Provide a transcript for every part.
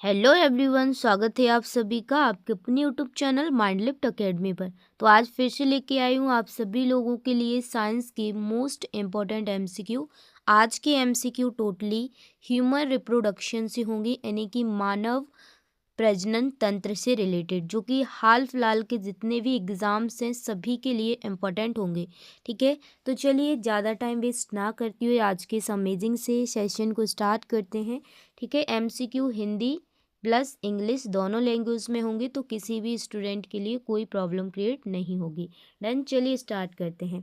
Hello everyone, स्वागत है आप सभी का आपके अपने YouTube channel mind lift academy पर। तो आज फिर से लेके आई हूँ आप सभी लोगों के लिए साइंस के मोस्ट इम्पॉर्टेंट एमसीक्यू। आज के एमसीक्यू टोटली ह्यूमन रिप्रोडक्शन से होंगे, यानी कि मानव प्रजनन तंत्र से रिलेटेड, जो कि हाल फिलहाल के जितने भी एग्ज़ाम्स हैं सभी के लिए इम्पोर्टेंट होंगे। ठीक है, तो चलिए ज़्यादा टाइम वेस्ट ना करते हुए आज के इस अमेजिंग से सेशन को स्टार्ट करते हैं। ठीक है, एमसीक्यू हिंदी प्लस इंग्लिश दोनों लैंग्वेज में होंगे, तो किसी भी स्टूडेंट के लिए कोई प्रॉब्लम क्रिएट नहीं होगी। डन, चलिए स्टार्ट करते हैं।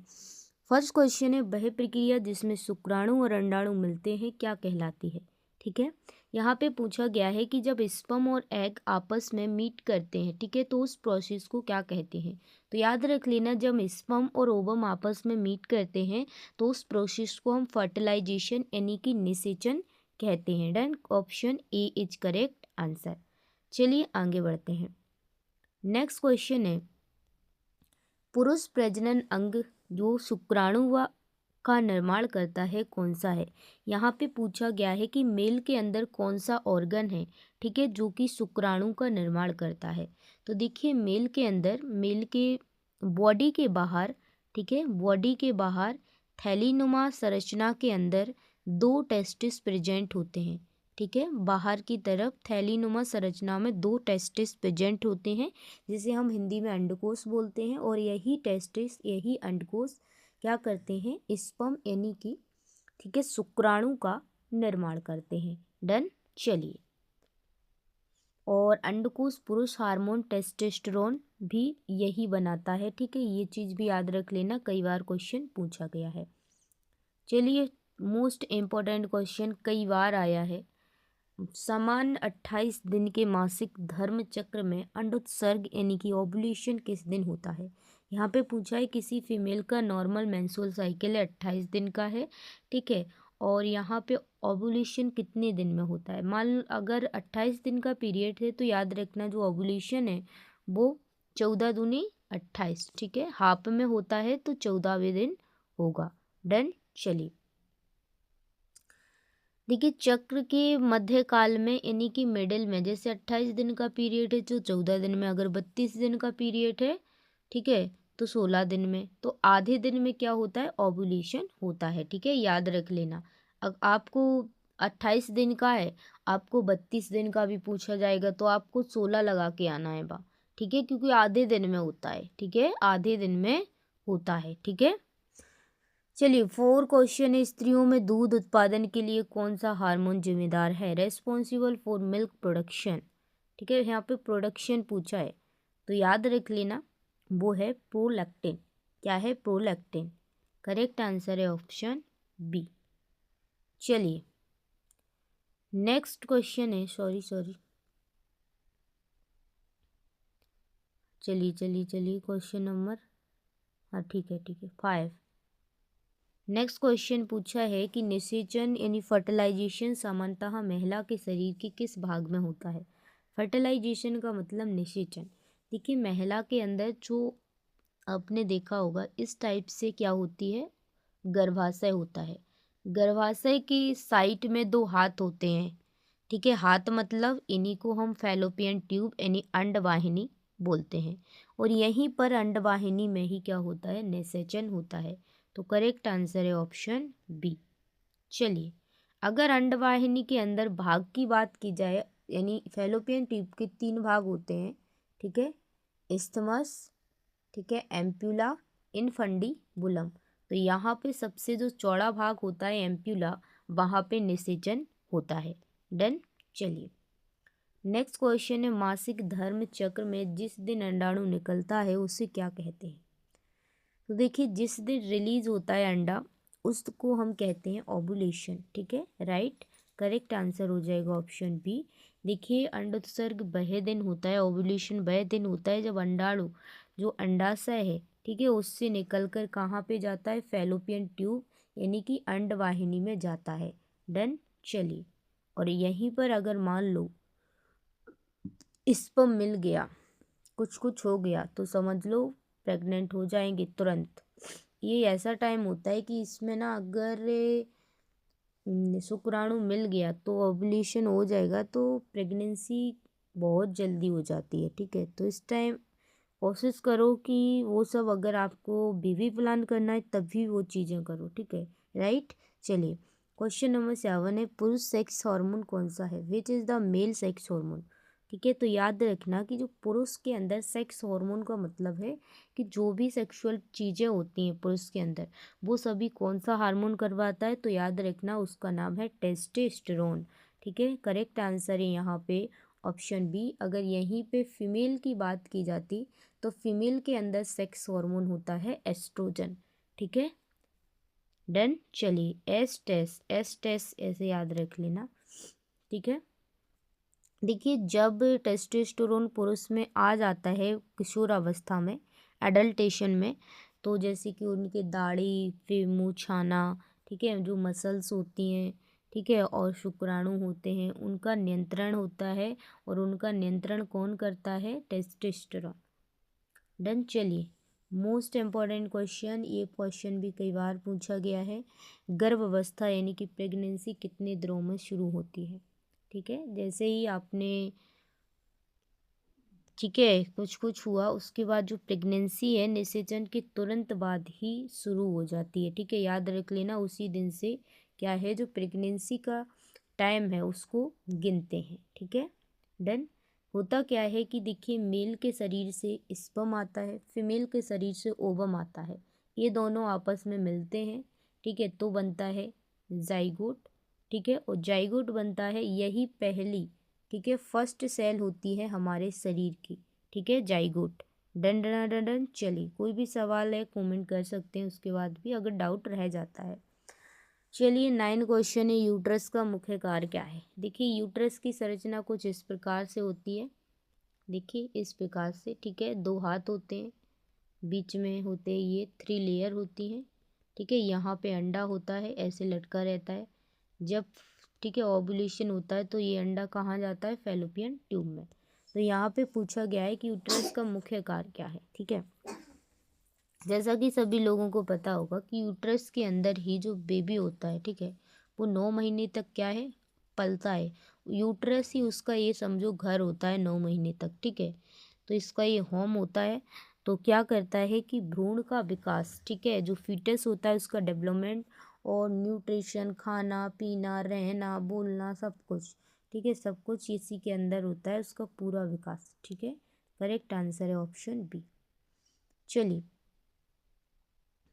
फर्स्ट क्वेश्चन है, वह प्रक्रिया जिसमें शुक्राणु और अंडाणु मिलते हैं क्या कहलाती है। ठीक है, यहाँ पे पूछा गया है कि जब स्पर्म और एग आपस में मीट करते हैं, ठीक है, तो उस प्रोसेस को क्या कहते हैं। तो याद रख लेना, जब स्पर्म और ओवम आपस में मीट करते हैं तो उस प्रोसेस को हम फर्टिलाइजेशन यानी कि निषेचन कहते हैं। Done, option A is correct answer. चलिए आगे बढ़ते हैं। नेक्स्ट क्वेश्चन है, पुरुष प्रजनन अंग जो शुक्राणु व का निर्माण करता है कौन सा है। यहाँ पे पूछा गया है कि मेल के अंदर कौन सा ऑर्गन है, ठीक है, जो कि शुक्राणु का निर्माण करता है। तो देखिए, मेल के अंदर, मेल के बॉडी के बाहर, ठीक है, बॉडी के बाहर थैलीनुमा संरचना के अंदर दो टेस्टिस प्रेजेंट होते हैं। ठीक है, बाहर की तरफ थैलीनुमा संरचना में दो टेस्टिस प्रेजेंट होते हैं, जिसे हम हिंदी में अंडकोश बोलते हैं। और यही टेस्टिस, यही अंडकोश क्या करते हैं, स्पर्म यानी कि, ठीक है, शुक्राणु का निर्माण करते हैं। डन, चलिए। और अंडकोश पुरुष हार्मोन टेस्टोस्टेरोन भी यही बनाता है। ठीक है, ये चीज़ भी याद रख लेना, कई बार क्वेश्चन पूछा गया है। चलिए, मोस्ट इम्पोर्टेंट क्वेश्चन कई बार आया है। समान 28 दिन के मासिक धर्म चक्र में अंडोत्सर्ग यानी कि ओव्यूलेशन किस दिन होता है। यहाँ पे पूछा है किसी फीमेल का नॉर्मल मेंस्ट्रुअल साइकिल है 28 दिन का है। ठीक है, और यहाँ पे ओव्यूलेशन कितने दिन में होता है। मान अगर 28 दिन का पीरियड है तो याद रखना जो ओव्यूलेशन है वो 14 दूनी 28, ठीक है, हाफ में होता है तो 14वें दिन होगा। डन, चलिए। देखिए, चक्र के मध्य काल में यानी कि मिडिल में, जैसे 28 दिन का पीरियड है जो 14 दिन में, अगर 32 दिन का पीरियड है, ठीक है, तो 16 दिन में, तो आधे दिन में क्या होता है, ओव्यूलेशन होता है। ठीक है, याद रख लेना। अब आपको 28 दिन का है, आपको 32 दिन का भी पूछा जाएगा तो आपको 16 लगा के आना है बा। ठीक है, क्योंकि आधे दिन में होता है। ठीक है, आधे दिन में होता है। ठीक है, चलिए। फोर क्वेश्चन है, स्त्रियों में दूध उत्पादन के लिए कौन सा हार्मोन जिम्मेदार है, रेस्पॉन्सिबल फॉर मिल्क प्रोडक्शन। ठीक है, यहाँ पे प्रोडक्शन पूछा है तो याद रख लेना, वो है प्रोलैक्टिन। क्या है, प्रोलैक्टिन। करेक्ट आंसर है ऑप्शन बी। चलिए, नेक्स्ट क्वेश्चन है, सॉरी सॉरी, चलिए चलिए चलिए, क्वेश्चन नंबर, हाँ ठीक है 5। नेक्स्ट क्वेश्चन पूछा है कि निषेचन यानी फर्टिलाइजेशन सामान्यतः महिला के शरीर के किस भाग में होता है। फर्टिलाइजेशन का मतलब निषेचन। देखिए, महिला के अंदर जो आपने देखा होगा इस टाइप से क्या होती है, गर्भाशय होता है। गर्भाशय की साइड में दो हाथ होते हैं। ठीक है, हाथ मतलब इन्हीं को हम फैलोपियन ट्यूब यानी अंडवाहिनी बोलते हैं। और यहीं पर अंडवाहिनी में ही क्या होता है, निषेचन होता है। तो करेक्ट आंसर है ऑप्शन बी। चलिए, अगर अंडवाहिनी के अंदर भाग की बात की जाए, यानी फैलोपियन ट्यूब के 3 भाग होते हैं। ठीक है, इस्थमस, ठीक है, एम्प्यूला, इनफंडीबुलम। तो यहाँ पे सबसे जो चौड़ा भाग होता है एम्प्यूला, वहाँ पे निषेचन होता है। डन, चलिए। नेक्स्ट क्वेश्चन है, मासिक धर्म चक्र में जिस दिन अंडाणु निकलता है उसे क्या कहते हैं। तो देखिए, जिस दिन रिलीज होता है अंडा उसको हम कहते हैं ओवुलेशन। ठीक है, राइट, करेक्ट आंसर हो जाएगा ऑप्शन बी। देखिए, अंडोत्सर्ग वह दिन होता है, ओवुलेशन वह दिन होता है जब अंडाणु, जो अंडाशय है, ठीक है, उससे निकलकर कहाँ पे जाता है, फैलोपियन ट्यूब यानी कि अंडवाहिनी में जाता है। डन, चलिए। और यहीं पर अगर मान लो स्पर्म मिल गया, कुछ कुछ हो गया, तो समझ लो प्रेग्नेंट हो जाएंगे तुरंत। ये ऐसा टाइम होता है कि इसमें ना, अगर शुक्राणु मिल गया तो ओव्यूलेशन हो जाएगा, तो प्रेगनेंसी बहुत जल्दी हो जाती है। ठीक है, तो इस टाइम कोशिश करो कि वो सब, अगर आपको बेबी प्लान करना है तभी वो चीज़ें करो। ठीक है, राइट। चलिए, क्वेश्चन नंबर 7 है, पुरुष सेक्स हार्मोन कौन सा है? Which is the male sex hormone? ठीक है, तो याद रखना कि जो पुरुष के अंदर सेक्स हार्मोन का मतलब है कि जो भी सेक्सुअल चीज़ें होती हैं पुरुष के अंदर, वो सभी कौन सा हार्मोन करवाता है? तो याद रखना उसका नाम है टेस्टोस्टेरोन। ठीक है, करेक्ट आंसर है यहाँ पे ऑप्शन बी। अगर यहीं पे फीमेल की बात की जाती तो फीमेल के अंदर सेक्स हार्मोन होता है एस्ट्रोजन। ठीक है, डन। चलिए, एस टेस्ट ऐसे याद रख लेना। ठीक है, देखिए जब टेस्टोस्टेरोन पुरुष में आ जाता है किशोर अवस्था में, एडल्टेशन में, तो जैसे कि उनके दाढ़ी, फिर मुँह छाना, ठीक है, जो मसल्स होती हैं, ठीक है, और शुक्राणु होते हैं, उनका नियंत्रण होता है। और उनका नियंत्रण कौन करता है? टेस्टोस्टेरोन। डन। चलिए, मोस्ट इम्पॉर्टेंट क्वेश्चन, ये क्वेश्चन भी कई बार पूछा गया है। गर्भ अवस्था यानी कि प्रेगनेंसी कितने दिनों में शुरू होती है? ठीक है, जैसे ही आपने, ठीक है, कुछ कुछ हुआ उसके बाद जो प्रेगनेंसी है निषेचन के तुरंत बाद ही शुरू हो जाती है। ठीक है, याद रख लेना उसी दिन से क्या है, जो प्रेगनेंसी का टाइम है उसको गिनते हैं। ठीक है, डन। होता क्या है कि देखिए, मेल के शरीर से स्पर्म आता है, फीमेल के शरीर से ओवम आता है, ये दोनों आपस में मिलते हैं। ठीक है, तो बनता है जाइगोट। ठीक है, और जाइगोट बनता है, यही पहली, ठीक है, फर्स्ट सेल होती है हमारे शरीर की। ठीक है, zygote. Done done done done. चलिए, कोई भी सवाल है कमेंट कर सकते हैं उसके बाद भी, अगर डाउट रह जाता है। चलिए, 9 क्वेश्चन है, यूट्रस का मुख्य कार्य क्या है? देखिए, यूट्रस की संरचना कुछ इस प्रकार से होती है। देखिए, इस प्रकार से, ठीक है, 2 हाथ होते हैं, बीच में होते हैं ये 3 लेयर होती हैं। ठीक है, यहाँ पे अंडा होता है, ऐसे लटका रहता है। जब, ठीक है, ओव्यूलेशन होता है तो ये अंडा कहाँ जाता है? फैलोपियन ट्यूब में। तो यहाँ पे पूछा गया है कि यूट्रस का मुख्य कार्य क्या है। ठीक है, जैसा कि सभी लोगों को पता होगा कि यूट्रस के अंदर ही जो बेबी होता है, ठीक है, वो 9 महीने तक क्या है? पलता है। यूट्रस ही उसका, ये समझो, घर होता है 9 महीने तक। ठीक है, तो इसका ये होम होता है। तो क्या करता है कि भ्रूण का विकास, ठीक है, जो फीटस होता है उसका डेवलपमेंट, और न्यूट्रिशन, खाना पीना, रहना, बोलना, सब कुछ, ठीक है, सब कुछ इसी के अंदर होता है, उसका पूरा विकास। ठीक है, करेक्ट आंसर है ऑप्शन बी। चलिए,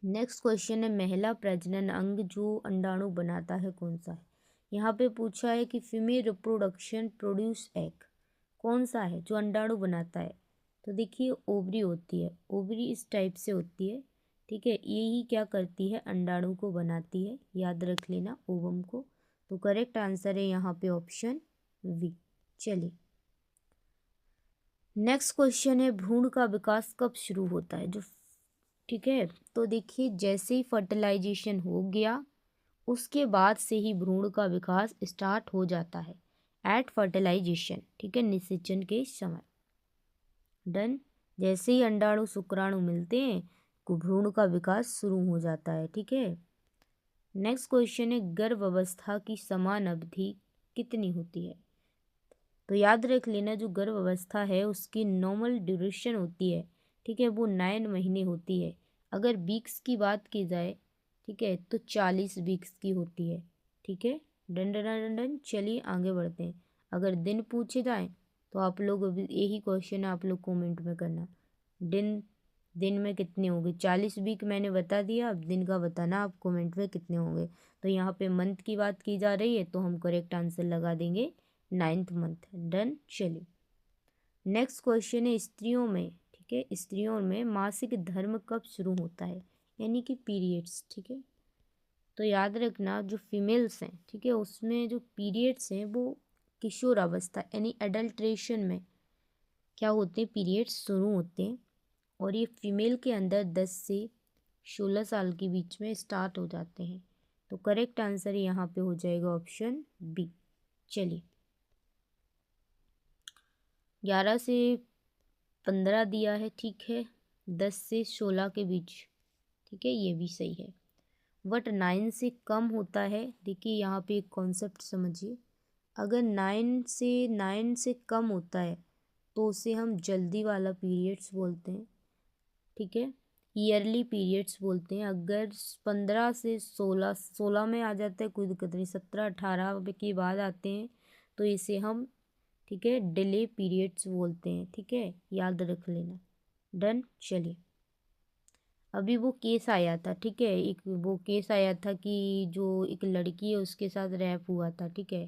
नेक्स्ट क्वेश्चन है, महिला प्रजनन अंग जो अंडाणु बनाता है कौन सा है? यहाँ पे पूछा है कि फीमेल रिप्रोडक्शन प्रोड्यूस एग, कौन सा है जो अंडाणु बनाता है? तो देखिए, ओवरी होती है, ओवरी इस टाइप से होती है। ठीक है, यही क्या करती है? अंडाणु को बनाती है, याद रख लेना, ओवम को। तो करेक्ट आंसर है यहाँ पे ऑप्शन वी। चलिए, नेक्स्ट क्वेश्चन है, भ्रूण का विकास कब शुरू होता है? जो, ठीक है, तो देखिए, जैसे ही फर्टिलाइजेशन हो गया उसके बाद से ही भ्रूण का विकास स्टार्ट हो जाता है, एट फर्टिलाइजेशन। ठीक है, निषेचन के समय। डन। जैसे ही अंडाणु शुक्राणु मिलते हैं को भ्रूण का विकास शुरू हो जाता है। ठीक है, नेक्स्ट क्वेश्चन है, गर्भ अवस्था की समान अवधि कितनी होती है? तो याद रख लेना, जो गर्भ अवस्था है उसकी नॉर्मल ड्यूरेशन होती है, ठीक है, वो 9 महीने होती है। अगर वीक्स की बात की जाए, ठीक है, तो 40 वीक्स की होती है। ठीक है, डन डन डन डन। चलिए, आगे बढ़ते हैं। अगर दिन पूछे जाए तो आप लोग, अभी यही क्वेश्चन है, आप लोग कमेंट में करना, दिन दिन में कितने होंगे? 40 वीक मैंने बता दिया, अब दिन का बताना आप कमेंट में कितने होंगे। तो यहाँ पे मंथ की बात की जा रही है तो हम करेक्ट आंसर लगा देंगे 9th मंथ। डन। चलिए, नेक्स्ट क्वेश्चन है, स्त्रियों में, ठीक है, स्त्रियों में मासिक धर्म कब शुरू होता है? यानी कि पीरियड्स। ठीक है, तो याद रखना, जो फीमेल्स हैं, ठीक है, उसमें जो पीरियड्स हैं वो किशोर अवस्था यानी एडल्ट्रेशन में क्या होते हैं? पीरियड्स शुरू होते हैं। और ये फीमेल के अंदर 10 से 16 साल के बीच में स्टार्ट हो जाते हैं। तो करेक्ट आंसर यहाँ पे हो जाएगा ऑप्शन बी। चलिए, 11 से 15 दिया है, ठीक है, 10 से 16 के बीच, ठीक है, ये भी सही है। बट 9 से कम होता है। देखिए यहाँ पे एक कॉन्सेप्ट समझिए, अगर 9 से कम होता है तो उसे हम जल्दी वाला पीरियड्स बोलते हैं, ठीक है, ईयरली पीरियड्स बोलते हैं। अगर 15 से 16 में आ जाता है कोई दिक्कत नहीं, 17-18 के बाद आते हैं तो इसे हम, ठीक है, डिले पीरियड्स बोलते हैं, ठीक है, याद रख लेना। डन। चलिए, अभी वो केस आया था, ठीक है, एक वो केस आया था कि जो एक लड़की है उसके साथ रैप हुआ था, ठीक है,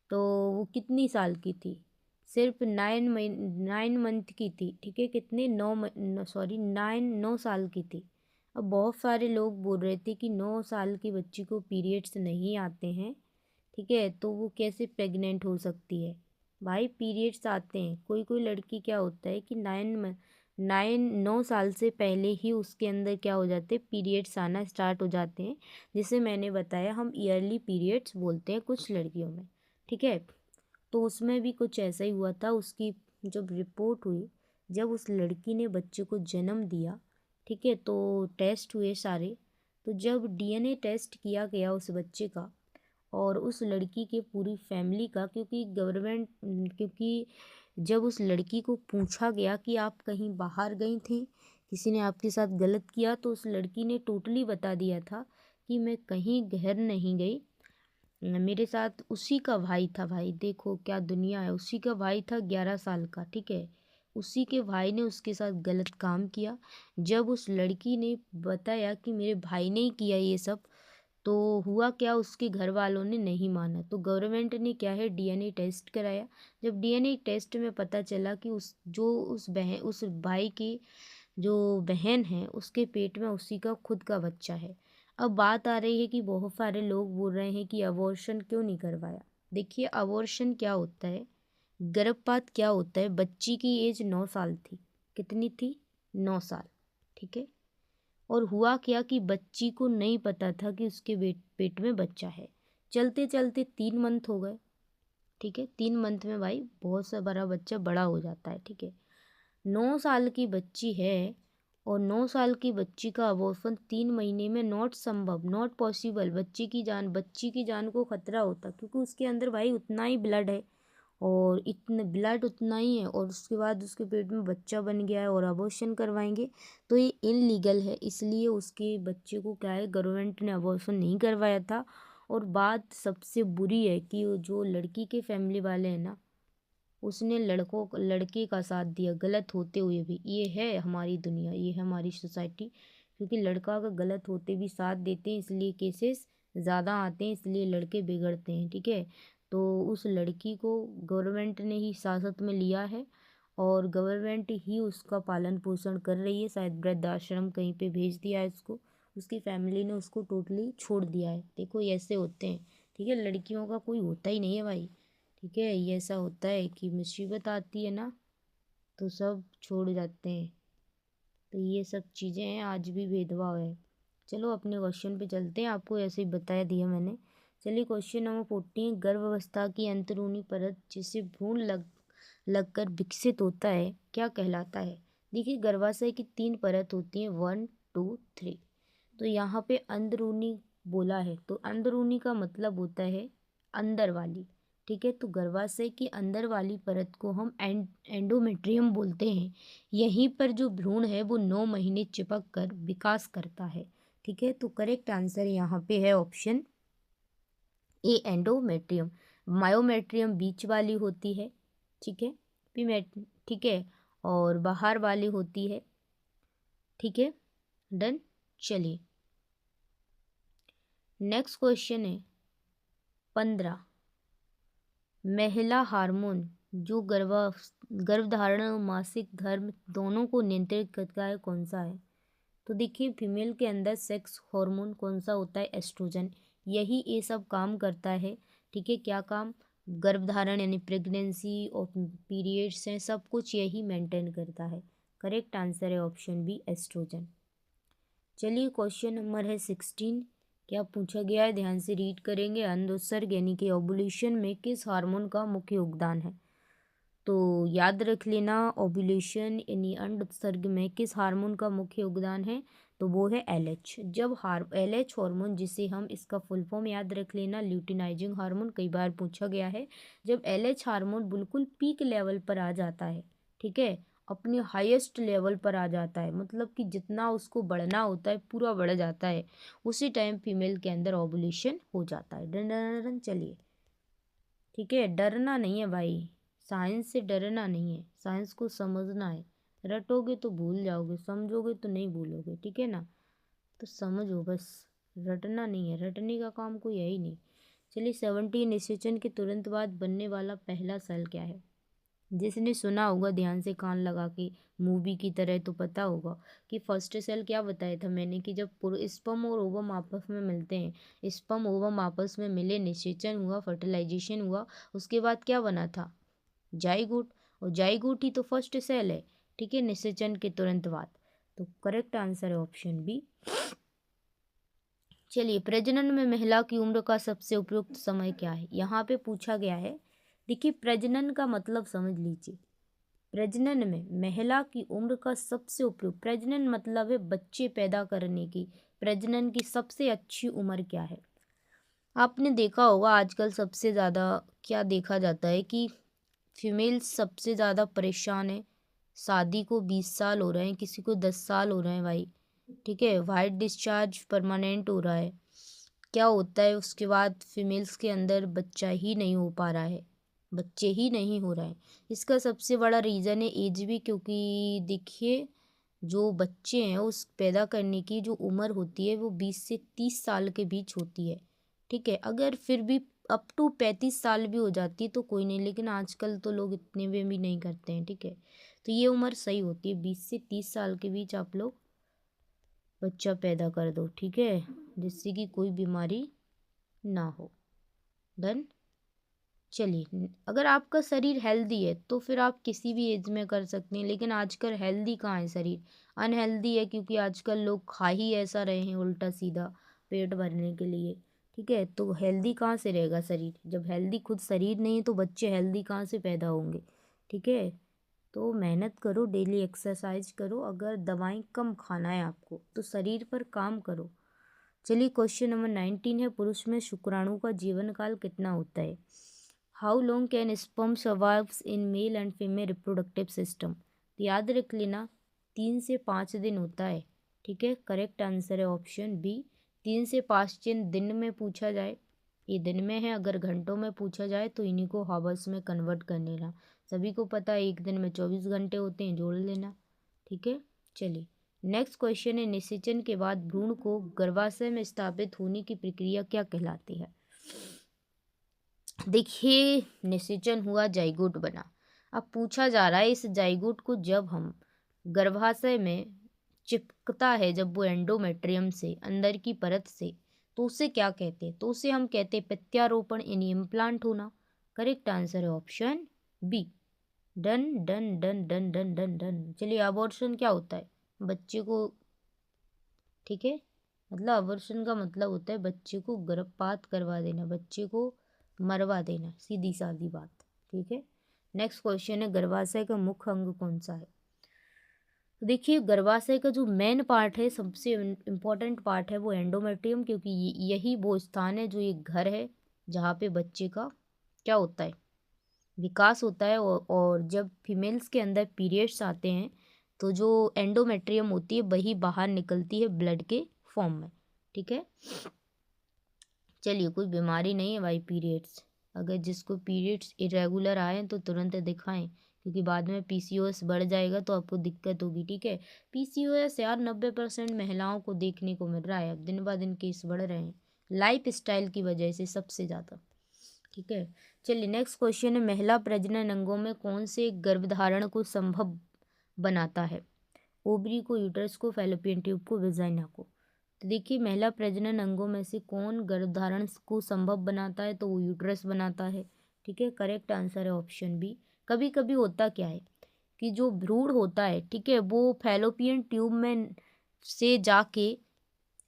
तो वो कितनी साल की थी? सिर्फ 9 मंथ की थी, ठीक है, कितने 9 साल की थी। अब बहुत सारे लोग बोल रहे थे कि 9 साल की बच्ची को पीरियड्स नहीं आते हैं, ठीक है, तो वो कैसे प्रेग्नेंट हो सकती है? भाई पीरियड्स आते हैं, कोई कोई लड़की क्या होता है कि 9 साल से पहले ही उसके अंदर क्या हो जाते हैं, पीरियड्स आना स्टार्ट हो जाते हैं, जिसे मैंने बताया हम ईयरली पीरियड्स बोलते हैं कुछ लड़कियों में, ठीक है। तो उसमें भी कुछ ऐसा ही हुआ था। उसकी जब रिपोर्ट हुई, जब उस लड़की ने बच्चे को जन्म दिया, ठीक है, तो टेस्ट हुए सारे, तो जब डीएनए टेस्ट किया गया उस बच्चे का और उस लड़की के पूरी फैमिली का, क्योंकि जब उस लड़की को पूछा गया कि आप कहीं बाहर गई थी, किसी ने आपके साथ गलत किया, तो उस लड़की ने टोटली बता दिया था कि मैं कहीं घर नहीं गई, मेरे साथ उसी का भाई था। भाई देखो क्या दुनिया है, उसी का भाई था 11 साल का, ठीक है, उसी के भाई ने उसके साथ गलत काम किया। जब उस लड़की ने बताया कि मेरे भाई ने ही किया ये सब, तो हुआ क्या, उसके घर वालों ने नहीं माना, तो गवर्नमेंट ने क्या है, डीएनए टेस्ट कराया। जब डीएनए टेस्ट में पता चला कि उस भाई की जो बहन है उसके पेट में उसी का खुद का बच्चा है। अब बात आ रही है कि बहुत सारे लोग बोल रहे हैं कि अबॉर्शन क्यों नहीं करवाया। देखिए अबॉर्शन क्या होता है, गर्भपात क्या होता है, बच्ची की एज 9 साल थी, कितनी थी, 9 साल, ठीक है, और हुआ क्या कि बच्ची को नहीं पता था कि उसके पेट में बच्चा है। चलते चलते 3 मंथ हो गए, ठीक है, 3 मंथ में भाई बहुत सा बड़ा बच्चा बड़ा हो जाता है, ठीक है। 9 साल की बच्ची है और 9 साल की बच्ची का अबॉर्शन 3 महीने में नॉट संभव, नॉट पॉसिबल। बच्ची की जान को खतरा होता, क्योंकि उसके अंदर भाई उतना ही ब्लड है और इतने ब्लड उतना ही है, और उसके बाद उसके पेट में बच्चा बन गया है और अबॉर्शन करवाएंगे तो ये इनलीगल है। इसलिए उसके बच्चे को क्या है, गवर्नमेंट ने अबॉर्शन नहीं करवाया था। और बात सबसे बुरी है कि वो जो लड़की के फैमिली वाले हैं ना, उसने लड़के का साथ दिया गलत होते हुए भी। ये है हमारी दुनिया, ये है हमारी सोसाइटी, क्योंकि लड़का का गलत होते भी साथ देते हैं इसलिए केसेस ज़्यादा आते हैं, इसलिए लड़के बिगड़ते हैं, ठीक है। तो उस लड़की को गवर्नमेंट ने ही हिरासत में लिया है और गवर्नमेंट ही उसका पालन पोषण कर रही है, शायद वृद्धाश्रम कहीं पे भेज दिया है उसको, उसकी फैमिली ने उसको टोटली छोड़ दिया है। देखो ये ऐसे होते हैं, ठीक है, लड़कियों का कोई होता ही नहीं है भाई, ठीक है, ये ऐसा होता है कि मुसीबत आती है ना तो सब छोड़ जाते हैं। तो ये सब चीज़ें हैं, आज भी भेदभाव है। चलो अपने क्वेश्चन पे चलते हैं, आपको ऐसे ही बताया दिया मैंने। चलिए क्वेश्चन नंबर 14, गर्भावस्था की अंदरूनी परत जिसे भ्रूण लगकर विकसित होता है क्या कहलाता है? देखिए गर्भाशय की 3 परत होती हैं, 1 2 3। तो यहाँ पे अंदरूनी बोला है, तो अंदरूनी का मतलब होता है अंदर वाली, ठीक है। तो गर्भाशय की अंदर वाली परत को हम एंडोमेट्रियम बोलते हैं। यहीं पर जो भ्रूण है वो 9 महीने चिपक कर विकास करता है, ठीक है। तो करेक्ट आंसर यहाँ पे है ऑप्शन ए एंडोमेट्रियम। मायोमेट्रियम बीच वाली होती है, ठीक है, ठीक है, और बाहर वाली होती है, ठीक है। डन। चलिए नेक्स्ट क्वेश्चन है 15, महिला हार्मोन जो गर्भधारण और मासिक धर्म दोनों को नियंत्रित करता है कौन सा है? तो देखिए फीमेल के अंदर सेक्स हार्मोन कौन सा होता है, एस्ट्रोजन, यही ये सब काम करता है, ठीक है। क्या काम, गर्भधारण यानी प्रेगनेंसी और पीरियड्स हैं, सब कुछ यही मेंटेन करता है। करेक्ट आंसर है ऑप्शन बी एस्ट्रोजन। चलिए क्वेश्चन नंबर है 16, क्या पूछा गया है, ध्यान से रीड करेंगे। अंडोत्सर्ग यानी कि ओव्यूलेशन में किस हार्मोन का मुख्य योगदान है? तो याद रख लेना, ओव्यूलेशन यानी अंडोत्सर्ग में किस हार्मोन का मुख्य योगदान है? तो वो है LH। जब LH हार्मोन, जिसे हम इसका फुल फॉर्म याद रख लेना, ल्यूटिनाइजिंग हार्मोन, कई बार पूछा गया है। जब LH हार्मोन बिल्कुल पीक लेवल पर आ जाता है, ठीक है, अपने हाईएस्ट लेवल पर आ जाता है, मतलब कि जितना उसको बढ़ना होता है पूरा बढ़ जाता है, उसी टाइम फीमेल के अंदर ओवुलेशन हो जाता है। डन डन डन, चलिए ठीक है, डरना नहीं है भाई, साइंस से डरना नहीं है, साइंस को समझना है। रटोगे तो भूल जाओगे, समझोगे तो नहीं भूलोगे, ठीक है ना। तो समझो बस, रटना नहीं है, रटने का काम कोई है ही नहीं। चलिए 17 निषेचन के तुरंत बाद बनने वाला पहला सेल क्या है? जिसने सुना होगा ध्यान से कान लगा के मूवी की तरह, तो पता होगा कि फर्स्ट सेल क्या बताया था मैंने, कि जब स्पर्म और ओवम आपस में मिलते हैं, स्पर्म ओवम आपस में मिले, निषेचन हुआ, फर्टिलाइजेशन हुआ, उसके बाद क्या बना था? जाइगोट। और जाइगोट ही तो फर्स्ट सेल है, ठीक है, निषेचन के तुरंत बाद। तो करेक्ट आंसर है ऑप्शन बी। चलिए, प्रजनन में महिला की उम्र का सबसे उपयुक्त समय क्या है? यहाँ पे पूछा गया है। देखिए, प्रजनन का मतलब समझ लीजिए, प्रजनन में महिला की उम्र का सबसे उपयुक्त, प्रजनन मतलब है बच्चे पैदा करने की, प्रजनन की सबसे अच्छी उम्र क्या है? आपने देखा होगा आजकल सबसे ज़्यादा क्या देखा जाता है कि फीमेल सबसे ज़्यादा परेशान है। शादी को 20 साल हो रहे हैं, किसी को 10 साल हो रहे हैं भाई, ठीक है, वाइट डिस्चार्ज परमानेंट हो रहा है। क्या होता है उसके बाद? फीमेल्स के अंदर बच्चा ही नहीं हो पा रहा है, बच्चे ही नहीं हो रहे हैं। इसका सबसे बड़ा रीज़न है एज भी, क्योंकि देखिए जो बच्चे हैं उस पैदा करने की जो उम्र होती है वो 20 से 30 साल के बीच होती है, ठीक है। अगर फिर भी अप टू 35 साल भी हो जाती है तो कोई नहीं, लेकिन आजकल तो लोग इतने में भी नहीं करते हैं, ठीक है। तो ये उम्र सही होती है, 20 से 30 साल के बीच आप लोग बच्चा पैदा कर दो, ठीक है, जिससे कि कोई बीमारी ना हो। डन। चलिए, अगर आपका शरीर हेल्दी है तो फिर आप किसी भी एज में कर सकते हैं, लेकिन आजकल हेल्दी कहाँ है शरीर, अनहेल्दी है, क्योंकि आजकल लोग खा ही ऐसा रहे हैं उल्टा सीधा पेट भरने के लिए, ठीक है। तो हेल्दी कहाँ से रहेगा शरीर? जब हेल्दी खुद शरीर नहीं है तो बच्चे हेल्दी कहाँ से पैदा होंगे, ठीक है। तो मेहनत करो, डेली एक्सरसाइज करो, अगर दवाएं कम खाना है आपको तो शरीर पर काम करो। चलिए, क्वेश्चन नंबर 19 है, पुरुष में शुक्राणु का जीवन काल कितना होता है? How long can sperm survives in male and female reproductive system? तो याद रख लेना, 3 से 5 दिन होता है, ठीक है। करेक्ट आंसर है ऑप्शन बी। 3 से 5 दिन में पूछा जाए, ये दिन में है, अगर घंटों में पूछा जाए तो इन्हीं को हावर्स में कन्वर्ट कर लेना। सभी को पता है एक दिन में 24 घंटे होते हैं, जोड़ लेना, ठीक है। चलिए, नेक्स्ट क्वेश्चन है, निषेचन के बाद भ्रूण को गर्भाशय में स्थापित होने की प्रक्रिया क्या कहलाती है? देखिए, निषेचन हुआ, जाइगोट बना। अब पूछा जा रहा है इस जाइगोट को जब हम गर्भाशय में चिपकता है, जब वो एंडोमेट्रियम से अंदर की परत से, तो उसे क्या कहते हैं? तो उसे हम कहते हैं प्रत्यारोपण, यानी इम्प्लांट होना। करेक्ट आंसर है option B. Done done done done done done done. चलिए, अबॉर्शन क्या होता है? बच्चे को, ठीक है, मतलब अबॉर्शन का मतलब होता है बच्चे को गर्भपात करवा देना, बच्चे को मरवा देना, सीधी सादी बात, ठीक है। नेक्स्ट क्वेश्चन है, गर्भाशय का मुख्य अंग कौन सा है? तो देखिए, गर्भाशय का जो मेन पार्ट है, सबसे इम्पोर्टेंट पार्ट है, वो एंडोमेट्रियम, क्योंकि यही वो स्थान है, जो एक घर है जहाँ पे बच्चे का क्या होता है, विकास होता है। और जब फीमेल्स के अंदर पीरियड्स आते हैं तो जो एंडोमेट्रियम होती है वही बाहर निकलती है ब्लड के फॉर्म में, ठीक है। चलिए, कोई बीमारी नहीं है भाई पीरियड्स, अगर जिसको पीरियड्स इरेगुलर आए तो तुरंत दिखाएं, क्योंकि बाद में PCOS बढ़ जाएगा तो आपको दिक्कत होगी, ठीक है। PCOS यार 90% महिलाओं को देखने को मिल रहा है, अब दिन ब दिन केस बढ़ रहे हैं, लाइफ स्टाइल की वजह से सबसे ज़्यादा, ठीक है। चलिए, नेक्स्ट क्वेश्चन है, महिला प्रजनन अंगों में कौन से गर्भधारण को संभव बनाता है? ओवरी को, यूट्रस को, फैलोपियन ट्यूब को, वेजाइना को? तो देखिए, महिला प्रजनन अंगों में से कौन गर्भधारण को संभव बनाता है? तो वो यूट्रस बनाता है, ठीक है। करेक्ट आंसर है ऑप्शन बी। कभी कभी होता क्या है कि जो भ्रूण होता है, ठीक है, वो फैलोपियन ट्यूब में से जाके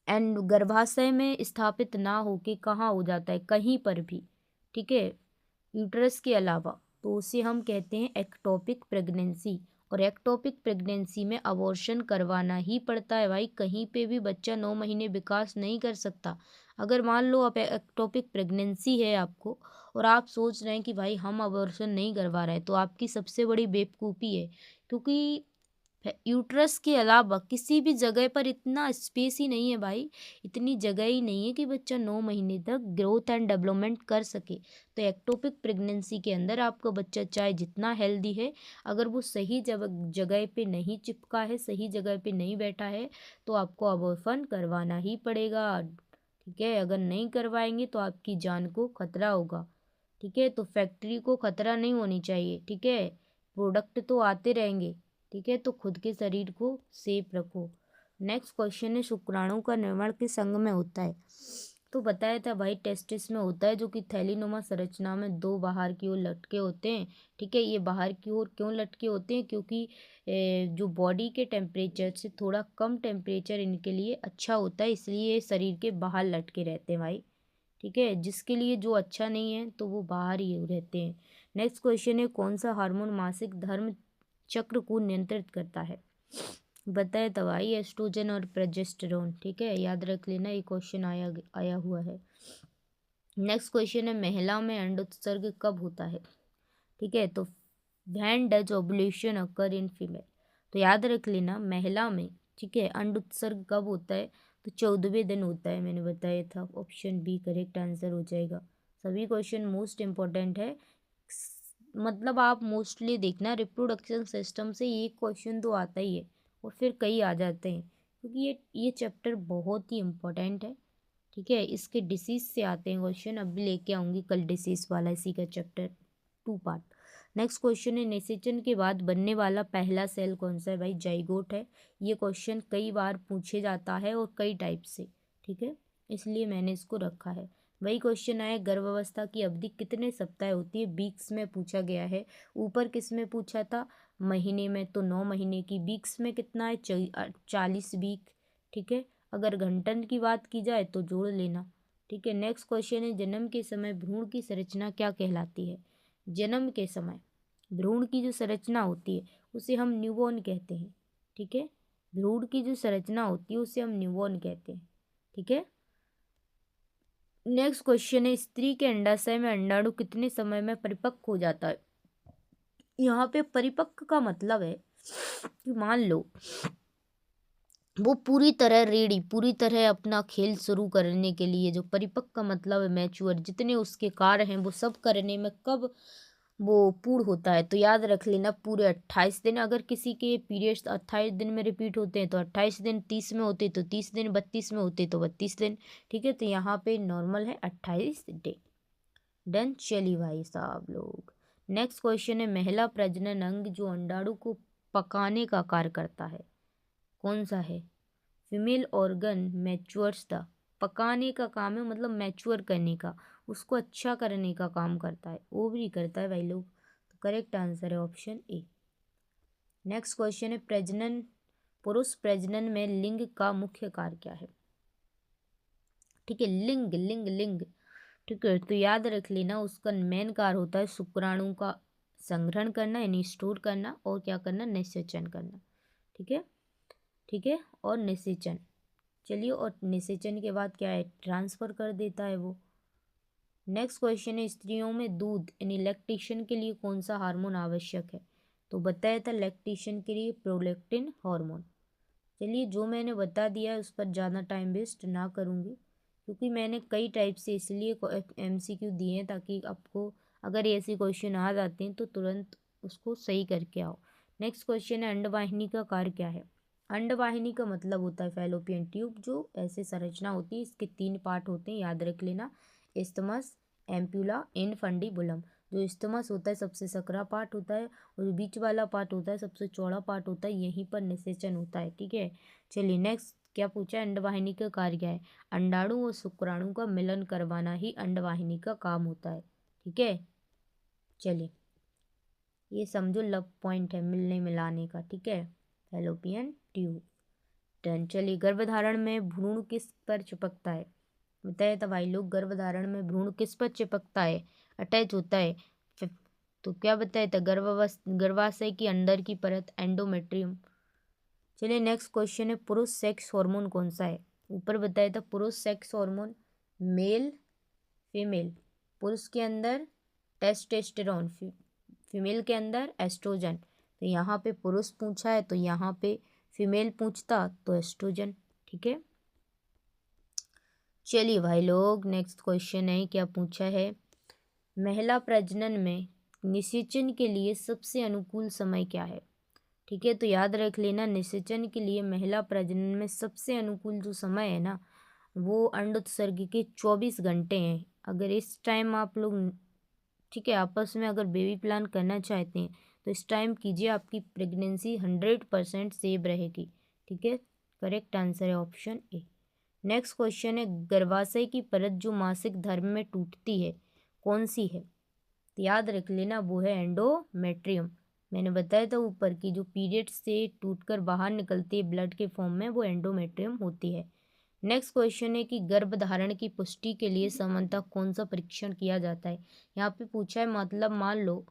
एंड गर्भाशय में स्थापित ना होके कहाँ हो जाता है, कहीं पर भी, ठीक है, यूट्रस के अलावा, तो उसे हम कहते हैं एक्टोपिक प्रेगनेंसी। और एक्टोपिक प्रेगनेंसी में अबॉर्शन करवाना ही पड़ता है भाई। कहीं पे भी बच्चा 9 महीने विकास नहीं कर सकता। अगर मान लो आप एक्टोपिक प्रेगनेंसी है आपको और आप सोच रहे हैं कि भाई हम अबॉर्शन नहीं करवा रहे, तो आपकी सबसे बड़ी बेवकूफ़ी है, क्योंकि यूट्रस के अलावा किसी भी जगह पर इतना स्पेस ही नहीं है भाई, इतनी जगह ही नहीं है कि बच्चा 9 महीने तक ग्रोथ एंड डेवलपमेंट कर सके। तो एक्टोपिक प्रेगनेंसी के अंदर आपका बच्चा चाहे जितना हेल्दी है, अगर वो सही जगह पे नहीं चिपका है, सही जगह पे नहीं बैठा है, तो आपको अबॉर्शन करवाना ही पड़ेगा। ठीक है, अगर नहीं करवाएंगे तो आपकी जान को खतरा होगा। ठीक है, तो फैक्ट्री को खतरा नहीं होनी चाहिए। ठीक है, प्रोडक्ट तो आते रहेंगे। ठीक है, तो खुद के शरीर को सेफ रखो। नेक्स्ट क्वेश्चन है, शुक्राणु का निर्माण किस अंग में होता है? तो बताया था भाई टेस्टिस में होता है, जो कि थैलीनुमा संरचना में दो बाहर की ओर लटके होते हैं। ठीक है, ये बाहर की ओर क्यों लटके होते हैं? क्योंकि जो बॉडी के टेम्परेचर से थोड़ा कम टेम्परेचर इनके लिए अच्छा होता है, इसलिए ये शरीर के बाहर लटके रहते हैं भाई। ठीक है, जिसके लिए जो अच्छा नहीं है तो वो बाहर ही रहते हैं। नेक्स्ट क्वेश्चन है, कौन सा हार्मोन मासिक धर्म चक्र को नियंत्रित करता है? बताए तो भाई एस्ट्रोजन और प्रोजेस्टेरोन। ठीक है, याद रख लेना, ये क्वेश्चन आया हुआ है। नेक्स्ट क्वेश्चन है, महिला में अंडोत्सर्ग कब होता है? ठीक है, तो when does ovulation occur in female? तो याद रख लेना, महिला में, ठीक है, अंडोत्सर्ग कब होता है? तो 14वें दिन होता है, मैंने बताया था। ऑप्शन बी करेक्ट आंसर हो जाएगा। सभी क्वेश्चन मोस्ट इम्पोर्टेंट है, मतलब आप मोस्टली देखना रिप्रोडक्शन सिस्टम से एक क्वेश्चन तो आता ही है और फिर कई आ जाते हैं, क्योंकि ये चैप्टर बहुत ही इम्पोर्टेंट है। ठीक है, इसके डिसीज से आते हैं क्वेश्चन, अभी लेके आऊँगी कल डिसीज वाला इसी का चैप्टर 2 पार्ट। नेक्स्ट क्वेश्चन है, निषेचन के बाद बनने वाला पहला सेल कौन सा है? भाई जाइगोट है। ये क्वेश्चन कई बार पूछे जाता है और कई टाइप से। ठीक है, इसलिए मैंने इसको रखा है। वही क्वेश्चन आया, गर्भावस्था की अवधि कितने सप्ताह होती है? वीक्स में पूछा गया है। ऊपर किस में पूछा था? महीने में, तो 9 महीने की। वीक्स में कितना है? 40 वीक। ठीक है, अगर घंटन की बात की जाए तो जोड़ लेना। ठीक है, नेक्स्ट क्वेश्चन है, जन्म के समय भ्रूण की संरचना क्या कहलाती है? जन्म के समय भ्रूण की जो संरचना होती है उसे हम न्यूबॉर्न कहते हैं। ठीक है, भ्रूण की जो संरचना होती है उसे हम न्यूबॉर्न कहते हैं। ठीक है, नेक्स्ट क्वेश्चन है, स्त्री के अंडाशय में अंडाणु कितने समय में परिपक्व हो जाता है? यहाँ पे परिपक्व का मतलब है कि मान लो वो पूरी तरह रेडी, पूरी तरह अपना खेल शुरू करने के लिए, जो परिपक्व का मतलब है मैच्योर, जितने उसके कार्य हैं वो सब करने में कब वो पूर्ण होता है? तो याद रख लेना, पूरे 28 दिन। अगर किसी के पीरियड्स 28 दिन में रिपीट होते हैं तो 28 दिन, 30 में होते तो 30 दिन, 32 में होते तो 32 दिन। ठीक है, तो यहाँ पे नॉर्मल है 28 डे। डन, चलिए भाई साहब लोग। नेक्स्ट क्वेश्चन है, महिला प्रजनन अंग जो अंडाणु को पकाने का कार्य करता है, कौन सा है? फीमेल ऑर्गन मैच्योर्स द, पकाने का काम है, मतलब मैच्योर करने का, उसको अच्छा करने का काम करता है, ओवरी करता है भाई लोग। तो करेक्ट आंसर है ऑप्शन ए। नेक्स्ट क्वेश्चन है, प्रजनन, पुरुष प्रजनन में लिंग का मुख्य कार्य क्या है? ठीक है, लिंग लिंग लिंग। ठीक है, तो याद रख लेना, उसका मेन कार्य होता है शुक्राणु का संग्रहण करना, यानी स्टोर करना, और क्या करना? निषेचन करना। ठीक है, ठीक है, और निषेचन। चलिए, और निषेचन के बाद क्या है? ट्रांसफर कर देता है वो। नेक्स्ट क्वेश्चन है, स्त्रियों में दूध यानी लैक्टेशन के लिए कौन सा हार्मोन आवश्यक है? तो बताया था लैक्टेशन के लिए प्रोलैक्टिन हार्मोन। चलिए, जो मैंने बता दिया है उस पर ज़्यादा टाइम वेस्ट ना करूँगी, क्योंकि मैंने कई टाइप से इसलिए MCQ दिए हैं ताकि आपको अगर ऐसे क्वेश्चन आ जाते हैं तो तुरंत उसको सही करके आओ। नेक्स्ट क्वेश्चन है, अंडवाहिनी का कार्य क्या है? अंडवाहिनी का मतलब होता है फैलोपियन ट्यूब, जो ऐसे संरचना होती है, इसके 3 पार्ट होते हैं, याद रख लेना। Isthmus, ampulla, infundibulum. जो इस्थमस होता है सबसे सकरा पार्ट होता है, और जो बीच वाला पार्ट होता है सबसे चौड़ा पार्ट होता है, यहीं पर निषेचन होता है। ठीक है, चलिए नेक्स्ट क्या पूछा है, अंडवाहिनी का कार्य क्या है? अंडाणु और शुक्राणु का मिलन करवाना ही अंडवाहिनी का काम होता है। ठीक है, चलिए ये समझो लव पॉइंट है मिलने मिलाने का। ठीक है, फैलोपियन ट्यूब। डन, चलिए गर्भधारण में भ्रूण किस पर चिपकता है? बताया था भाई लोग, गर्भधारण में भ्रूण किस पर चिपकता है, अटैच होता है? तो क्या बताया था, गर्भाशय की अंदर की परत एंडोमेट्रियम। चलिए नेक्स्ट क्वेश्चन है, पुरुष सेक्स हार्मोन कौन सा है। ऊपर बताया था पुरुष सेक्स हार्मोन मेल फीमेल। पुरुष के अंदर टेस्टोस्टेरोन, फीमेल के अंदर एस्ट्रोजन। तो यहाँ पे पुरुष पूछा है तो यहाँ पे फीमेल पूछता तो एस्ट्रोजन। ठीक है, चलिए भाई लोग नेक्स्ट क्वेश्चन है, क्या पूछा है, महिला प्रजनन में निषेचन के लिए सबसे अनुकूल समय क्या है। ठीक है, तो याद रख लेना, निषेचन के लिए महिला प्रजनन में सबसे अनुकूल जो समय है ना, वो अंडोत्सर्ग के 24 घंटे हैं। अगर इस टाइम आप लोग, ठीक है, आपस में अगर बेबी प्लान करना चाहते हैं तो इस टाइम कीजिए, आपकी प्रेगनेंसी 100% सेव रहेगी। ठीक है, करेक्ट आंसर है ऑप्शन ए। नेक्स्ट क्वेश्चन है, गर्भाशय की परत जो मासिक धर्म में टूटती है कौन सी है। तो याद रख लेना, वो है एंडोमेट्रियम। मैंने बताया था ऊपर की जो पीरियड से टूटकर बाहर निकलती है ब्लड के फॉर्म में, वो एंडोमेट्रियम होती है। नेक्स्ट क्वेश्चन है कि गर्भधारण की पुष्टि के लिए सामान्यतः कौन सा परीक्षण किया जाता है। यहाँ पे पूछा है, मतलब मान लो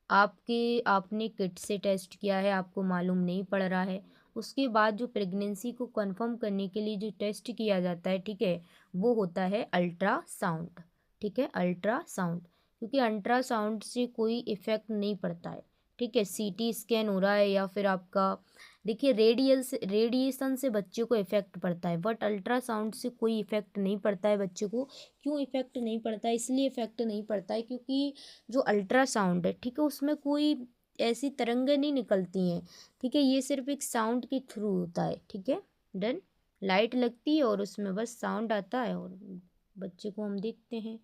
आपने किट से टेस्ट किया है, आपको मालूम नहीं पड़ रहा है, उसके बाद जो प्रेगनेंसी को कंफर्म करने के लिए जो टेस्ट किया जाता है, ठीक है, वो होता है अल्ट्रासाउंड। ठीक है, अल्ट्रासाउंड, क्योंकि अल्ट्रासाउंड से कोई इफेक्ट नहीं पड़ता है। ठीक है, सीटी स्कैन हो रहा है या फिर आपका, देखिए रेडिएशन से बच्चे को इफेक्ट पड़ता है, बट अल्ट्रासाउंड से कोई इफेक्ट नहीं पड़ता है बच्चे को। क्यों इफेक्ट नहीं पड़ता है, इसलिए इफेक्ट नहीं पड़ता है क्योंकि जो अल्ट्रासाउंड है, ठीक है, उसमें कोई ऐसी तरंगें नहीं निकलती हैं। ठीक है, ये सिर्फ एक साउंड के थ्रू होता है। ठीक है, डन। लाइट लगती है और उसमें बस साउंड आता है और बच्चे को हम देखते हैं।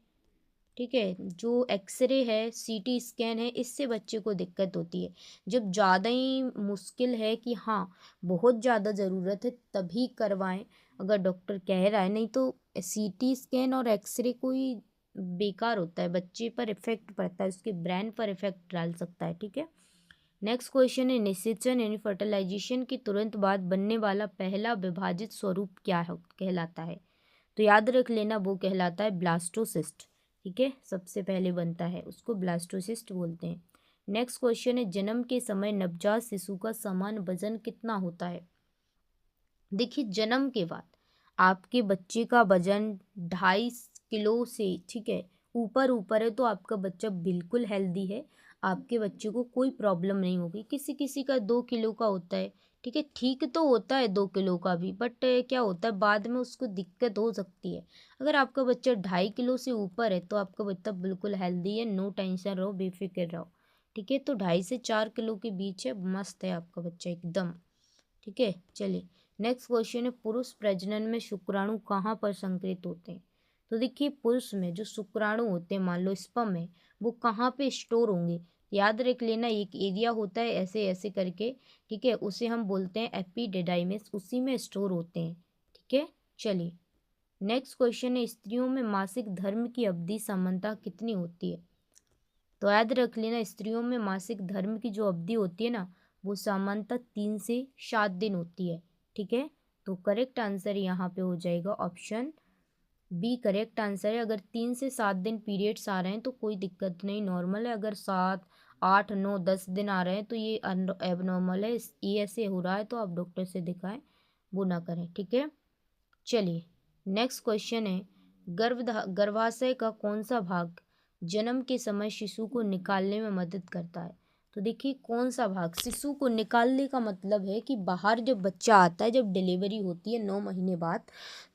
ठीक है, जो एक्सरे है, सीटी स्कैन है, इससे बच्चे को दिक्कत होती है। जब ज़्यादा ही मुश्किल है कि हाँ बहुत ज़्यादा ज़रूरत है तभी करवाएं, अगर डॉक्टर कह रहा है, नहीं तो सीटी स्कैन और एक्सरे कोई बेकार होता है, बच्चे पर इफेक्ट पड़ता है, उसके ब्रेन पर इफेक्ट डाल सकता है। ठीक है, नेक्स्ट क्वेश्चन है, निषेचन यानी फर्टिलाइजेशन के तुरंत बाद बनने वाला पहला विभाजित स्वरूप क्या है कहलाता है। तो याद रख लेना, वो कहलाता है ब्लास्टोसिस्ट। ठीक है, सबसे पहले बनता है उसको ब्लास्टोसिस्ट बोलते हैं। नेक्स्ट क्वेश्चन है, जन्म के समय नवजात शिशु का सामान्य वजन कितना होता है। देखिए, जन्म के बाद आपके बच्चे का वजन 2.5 किलो से, ठीक है, ऊपर है तो आपका बच्चा बिल्कुल हेल्दी है, आपके बच्चे को कोई प्रॉब्लम नहीं होगी। किसी किसी का 2 किलो का होता है, ठीक है, ठीक तो होता है 2 किलो का भी, बट क्या होता है बाद में उसको दिक्कत हो सकती है। अगर आपका बच्चा 2.5 किलो से ऊपर है तो आपका बच्चा बिल्कुल हेल्दी है, नो टेंशन रहो, बेफिक्र रहो। ठीक है, तो 2.5 से 4 किलो के बीच है, मस्त है आपका बच्चा एकदम। ठीक है, चलिए नेक्स्ट क्वेश्चन है, पुरुष प्रजनन में शुक्राणु कहाँ पर संक्रित होते हैं। तो देखिए, पुरुष में जो शुक्राणु होते हैं, मान लो स्पर्म है, वो कहाँ पे स्टोर होंगे। याद रख लेना, एक एरिया होता है ऐसे ऐसे करके, ठीक है, उसे हम बोलते हैं एपिडिडाइमिस, उसी में स्टोर होते हैं। ठीक है, चलिए नेक्स्ट क्वेश्चन है, स्त्रियों में मासिक धर्म की अवधि सामान्यतः कितनी होती है। तो याद रख लेना, स्त्रियों में मासिक धर्म की जो अवधि होती है ना, वो सामान्यतः 3 से 7 दिन होती है। ठीक है, तो करेक्ट आंसर यहाँ पे हो जाएगा ऑप्शन बी, करेक्ट आंसर है। अगर 3 से 7 दिन पीरियड्स आ रहे हैं तो कोई दिक्कत नहीं, नॉर्मल है। अगर 7, 8, 9, 10 दिन आ रहे हैं तो ये एबनॉर्मल है, ये ऐसे हो रहा है तो आप डॉक्टर से दिखाएं, वो ना करें। ठीक है, चलिए नेक्स्ट क्वेश्चन है, गर्भाशय का कौन सा भाग जन्म के समय शिशु को निकालने में मदद करता है। तो देखिए, कौन सा भाग शिशु को निकालने का मतलब है कि बाहर जब बच्चा आता है, जब डिलीवरी होती है 9 महीने बाद,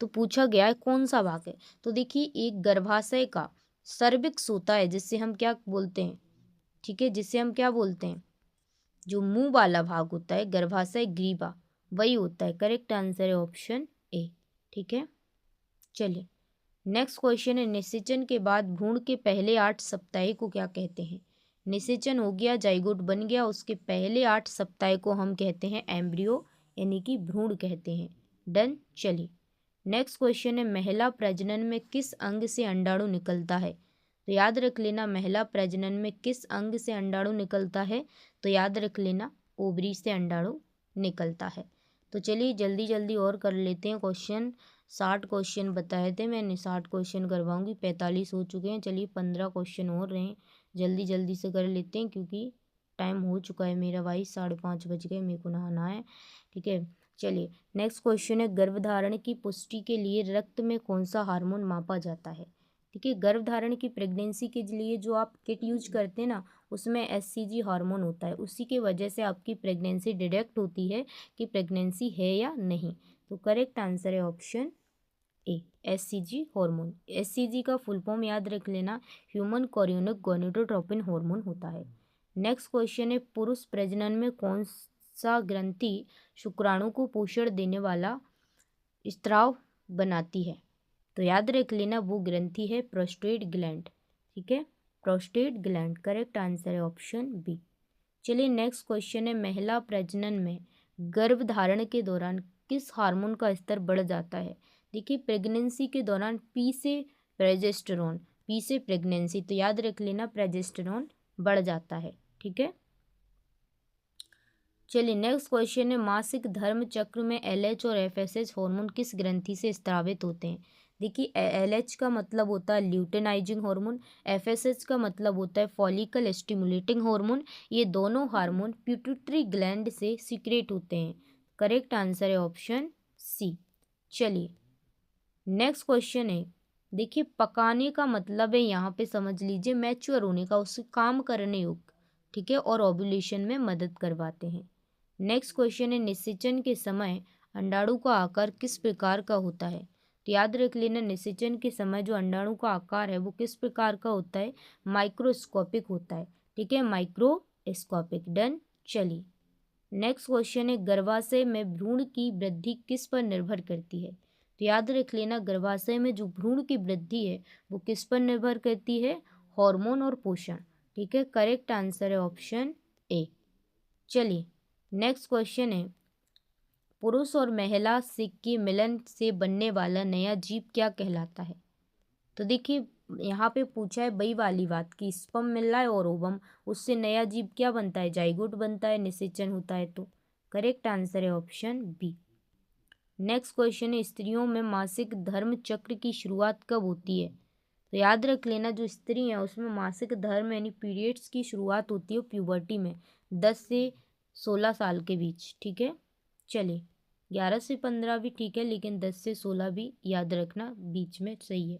तो पूछा गया है कौन सा भाग है। तो देखिए, एक गर्भाशय का सर्विक्स होता है जिससे हम क्या बोलते हैं, ठीक है, जिससे हम क्या बोलते हैं, जो मुंह वाला भाग होता है गर्भाशय ग्रीवा, वही होता है। करेक्ट आंसर है ऑप्शन ए। ठीक है, चलिए नेक्स्ट क्वेश्चन है, निषेचन के बाद भ्रूण के पहले 8 सप्ताह को क्या कहते हैं। निषेचन हो गया, जाइगोट बन गया, उसके पहले 8 सप्ताह को हम कहते हैं एम्ब्रियो, यानी कि भ्रूण कहते हैं। डन। चलिए नेक्स्ट क्वेश्चन है, महिला प्रजनन में किस अंग से अंडाणु निकलता है। तो याद रख लेना, महिला प्रजनन में किस अंग से अंडाणु निकलता है। तो याद रख लेना, ओवरी से अंडाणु निकलता है। तो चलिए जल्दी जल्दी और कर लेते हैं क्वेश्चन। 60 क्वेश्चन बताए थे मैंने, 60 क्वेश्चन करवाऊंगी, 45 हो चुके हैं। चलिए 15 क्वेश्चन और रहे, जल्दी जल्दी से कर लेते हैं क्योंकि टाइम हो चुका है मेरा भाई, 5:30 बज गए, मेरे को नहाना है। ठीक है, चलिए नेक्स्ट क्वेश्चन है, गर्भधारण की पुष्टि के लिए रक्त में कौन सा हार्मोन मापा जाता है। ठीक है, गर्भधारण की प्रेगनेंसी के लिए जो आप किट यूज करते हैं ना, उसमें HCG हार्मोन होता है, उसी की वजह से आपकी प्रेगनेंसी डिटेक्ट होती है कि प्रेगनेंसी है या नहीं। तो करेक्ट आंसर है option A, HCG hormone. HCG का फुल फॉर्म याद रख लेना, ह्यूमन कोरियोनिक गोनेडोट्रोपिन हार्मोन होता है। नेक्स्ट क्वेश्चन है, पुरुष प्रजनन में कौन सा ग्रंथि शुक्राणु को पोषण देने वाला स्त्राव बनाती है। तो याद रख लेना वो ग्रंथि है प्रोस्टेट ग्लैंड। ठीक है, प्रोस्टेट ग्लैंड, करेक्ट आंसर है ऑप्शन बी। चलिए नेक्स्ट क्वेश्चन है, महिला प्रजनन में गर्भधारण के दौरान किस हार्मोन का स्तर बढ़ जाता है। देखिए प्रेगनेंसी के दौरान पी से प्रोजेस्टेरोन, पी से प्रेगनेंसी, तो याद रख लेना प्रोजेस्टेरोन बढ़ जाता है। ठीक है, चलिए नेक्स्ट क्वेश्चन है, मासिक धर्म चक्र में LH और FSH हार्मोन किस ग्रंथि से स्त्रावित होते हैं। देखिए LH का मतलब होता है ल्यूटेनाइजिंग हार्मोन, FSH का मतलब होता है फॉलिकल स्टिमुलेटिंग हार्मोन। ये दोनों हार्मोन पिट्यूटरी ग्लैंड से सीक्रेट होते हैं। करेक्ट आंसर है ऑप्शन सी। चलिए नेक्स्ट क्वेश्चन है, देखिए पकाने का मतलब है यहाँ पे समझ लीजिए मैच्योर होने का, उससे काम करने योग्य। ठीक है, और ओव्यूलेशन में मदद करवाते हैं। नेक्स्ट क्वेश्चन है, निषेचन के समय अंडाणु का आकार किस प्रकार का होता है। तो याद रख लेना निषेचन के समय जो अंडाणु का आकार है वो किस प्रकार का होता है, माइक्रोस्कोपिक होता है। ठीक है, माइक्रोस्कोपिक, डन। चलिए नेक्स्ट क्वेश्चन है, गर्भाशय में भ्रूण की वृद्धि किस पर निर्भर करती है। तो याद रख लेना गर्भाशय में जो भ्रूण की वृद्धि है वो किस पर निर्भर करती है, हार्मोन और पोषण। ठीक है, करेक्ट आंसर है ऑप्शन ए। चलिए नेक्स्ट क्वेश्चन है, पुरुष और महिला से के मिलन से बनने वाला नया जीव क्या कहलाता है। तो देखिए यहाँ पे पूछा है वही वाली बात कि स्पर्म मिल रहा है और ओवम, उससे नया जीव क्या बनता है, जाइगोट बनता है, निषेचन होता है। तो करेक्ट आंसर है ऑप्शन बी। नेक्स्ट क्वेश्चन है, स्त्रियों में मासिक धर्म चक्र की शुरुआत कब होती है। तो याद रख लेना जो स्त्री है उसमें मासिक धर्म यानी पीरियड्स की शुरुआत होती है प्यूबर्टी में, 10 से 16 साल के बीच। ठीक है, चलिए 11 से 15 भी ठीक है, लेकिन 10 से 16 भी याद रखना बीच में सही है।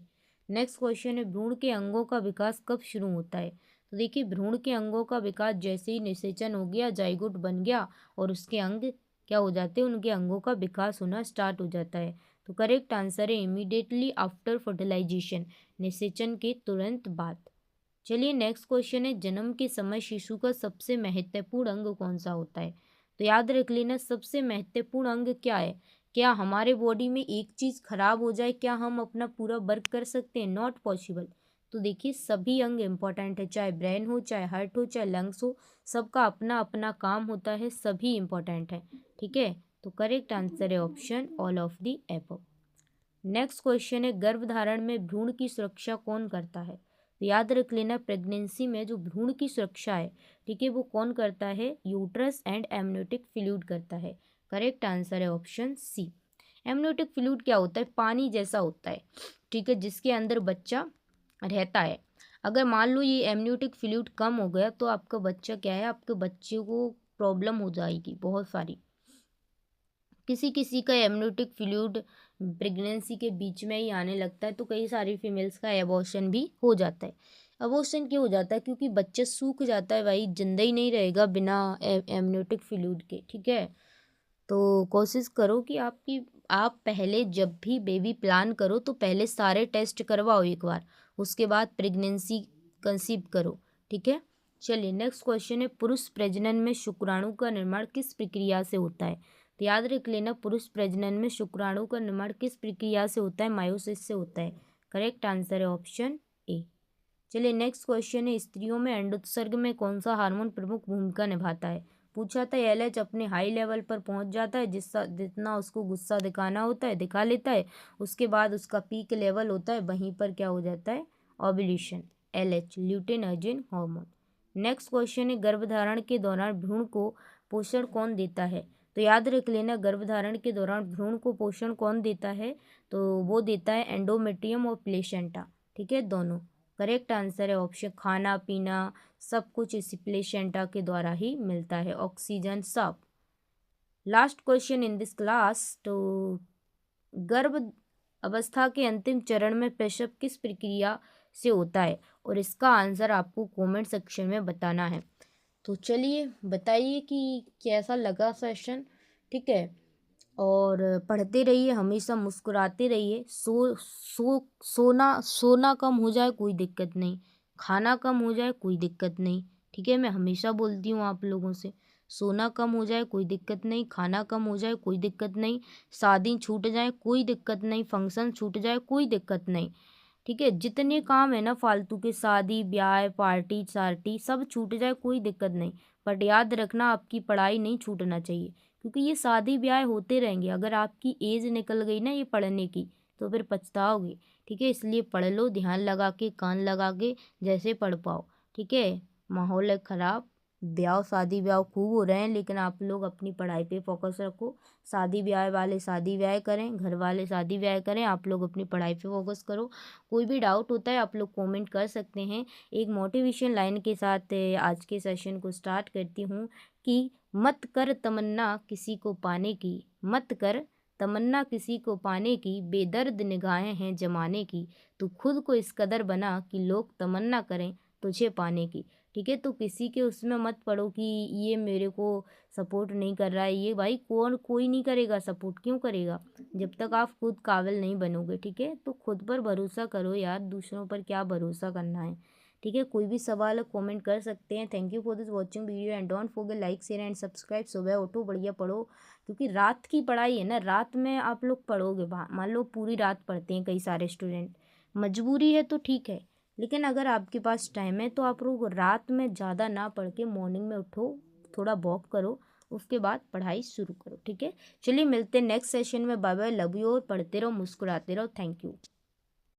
नेक्स्ट क्वेश्चन है, भ्रूण के अंगों का विकास कब शुरू होता है। तो देखिए भ्रूण के अंगों का विकास जैसे ही निषेचन हो गया, जाइगोट बन गया और उसके अंग क्या हो जाते हैं, उनके अंगों का विकास होना स्टार्ट हो जाता है। तो करेक्ट आंसर है इमीडिएटली आफ्टर फर्टिलाइजेशन, निषेचन के तुरंत बाद। चलिए नेक्स्ट क्वेश्चन है, जन्म के समय शिशु का सबसे महत्वपूर्ण अंग कौन सा होता है। तो याद रख लेना सबसे महत्वपूर्ण अंग क्या है, क्या हमारे बॉडी में एक चीज़ खराब हो जाए क्या हम अपना पूरा वर्क कर सकते हैं, नॉट पॉसिबल। तो देखिए सभी अंग इम्पॉर्टेंट है, चाहे ब्रेन हो, चाहे हार्ट हो, चाहे लंग्स हो, सबका अपना अपना काम होता है, सभी इम्पॉर्टेंट है। ठीक है, तो करेक्ट आंसर है option all of the above. Next question है, गर्भधारण में भ्रूण की सुरक्षा कौन करता है। तो याद रख लेना प्रेगनेंसी में जो भ्रूण की सुरक्षा है, ठीक है, वो कौन करता है, यूट्रस एंड एमनियोटिक फ्लूइड करता है। करेक्ट आंसर है ऑप्शन सी। एमनियोटिक फ्लूइड क्या होता है, पानी जैसा होता है, ठीक है, जिसके अंदर बच्चा रहता है। अगर मान लो ये एमनियोटिक फ्लूइड कम हो गया तो आपका बच्चा क्या है, आपके बच्चे को प्रॉब्लम हो जाएगी बहुत सारी। किसी किसी का एमनियोटिक फ्लूइड प्रेगनेंसी के बीच में ही आने लगता है, तो कई सारी फीमेल्स का एबॉर्शन भी हो जाता है। अबॉर्शन क्यों हो जाता है, क्योंकि बच्चा सूख जाता है भाई, जिंदा ही नहीं रहेगा बिना एमनियोटिक फ्लूइड के। ठीक है, तो कोशिश करो कि आप पहले जब भी बेबी प्लान करो तो पहले सारे टेस्ट करवाओ एक बार, उसके बाद प्रेगनेंसी कंसीव करो। ठीक है, चलिए नेक्स्ट क्वेश्चन है, पुरुष प्रजनन में शुक्राणु का निर्माण किस प्रक्रिया से होता है। तो याद रख लेना पुरुष प्रजनन में शुक्राणु का निर्माण किस प्रक्रिया से होता है, मायोसिस से होता है। करेक्ट आंसर है ऑप्शन ए। चलिए नेक्स्ट क्वेश्चन है, स्त्रियों में अंडोत्सर्ग में कौन सा हार्मोन प्रमुख भूमिका निभाता है। पूछा था LH अपने हाई लेवल पर पहुंच जाता है, जितना उसको गुस्सा दिखाना होता है दिखा लेता है, उसके बाद उसका पीक लेवल होता है, वहीं पर क्या हो जाता है, ovulation, LH luteinizing hormone. Next question है, गर्भधारण के दौरान भ्रूण को पोषण कौन देता है। तो याद रख लेना गर्भधारण के दौरान भ्रूण को पोषण कौन देता है, तो वो देता है एंडोमेट्रियम और प्लेसेंटा। ठीक है, दोनों। करेक्ट आंसर है ऑप्शन खाना पीना सब कुछ इस प्लेसेंटा के द्वारा ही मिलता है, ऑक्सीजन सब। Last question in this class. तो गर्भ अवस्था के अंतिम चरण में प्रसव किस प्रक्रिया से होता है, और इसका आंसर आपको कमेंट सेक्शन में बताना है। तो चलिए बताइए कि कैसा लगा सेशन, ठीक है। और पढ़ते रहिए, हमेशा मुस्कुराते रहिए। सोना कम हो जाए कोई दिक्कत नहीं, खाना कम हो जाए कोई दिक्कत नहीं, ठीक है। मैं हमेशा बोलती हूँ आप लोगों से, सोना कम हो जाए कोई दिक्कत नहीं, खाना कम हो जाए कोई दिक्कत नहीं, शादी छूट जाए कोई दिक्कत नहीं, फंक्शन छूट जाए कोई दिक्कत नहीं, ठीक है। जितने काम है ना फालतू के, शादी ब्याह पार्टी सार्टी सब छूट जाए कोई दिक्कत नहीं, बट याद रखना आपकी पढ़ाई नहीं छूटना चाहिए, क्योंकि ये शादी ब्याह होते रहेंगे। अगर आपकी एज निकल गई ना ये पढ़ने की तो फिर पछताओगे, ठीक है। इसलिए पढ़ लो ध्यान लगा के, कान लगा के, जैसे पढ़ पाओ, ठीक है। माहौल है ख़राब, ब्याह शादी ब्याह खूब हो रहे हैं, लेकिन आप लोग अपनी पढ़ाई पे फोकस रखो। शादी ब्याह वाले शादी ब्याह करें, घर वाले शादी ब्याह करें, आप लोग अपनी पढ़ाई पे फोकस करो। कोई भी डाउट होता है आप लोग कमेंट कर सकते हैं। एक मोटिवेशन लाइन के साथ आज के सेशन को स्टार्ट करती हूँ कि मत कर तमन्ना किसी को पाने की, मत कर तमन्ना किसी को पाने की, बेदर्द निगाहें हैं जमाने की, तू खुद को इस कदर बना कि लोग तमन्ना करें तुझे पाने की, ठीक है। तो किसी के उसमें मत पड़ो कि ये मेरे को सपोर्ट नहीं कर रहा है, ये भाई कोई नहीं करेगा सपोर्ट, क्यों करेगा जब तक आप खुद काबिल नहीं बनोगे, ठीक है। तो खुद पर भरोसा करो यार, दूसरों पर क्या भरोसा करना है, ठीक है। कोई भी सवाल है कमेंट कर सकते हैं। Thank you for this watching video and don't forget like share and subscribe. सुबह उठो बढ़िया पढ़ो, क्योंकि रात की पढ़ाई है ना, रात में आप लोग पढ़ोगे, मान लो पूरी रात पढ़ते हैं कई सारे स्टूडेंट, मजबूरी है तो ठीक है, लेकिन अगर आपके पास टाइम है तो आप लोग रात में ज़्यादा ना पढ़ के मॉर्निंग में उठो, थोड़ा वॉक करो, उसके बाद पढ़ाई शुरू करो, ठीक है। चलिए मिलते हैं नेक्स्ट सेशन में। बाय बाय, लव यू, और पढ़ते रहो मुस्कुराते रहो। Thank you.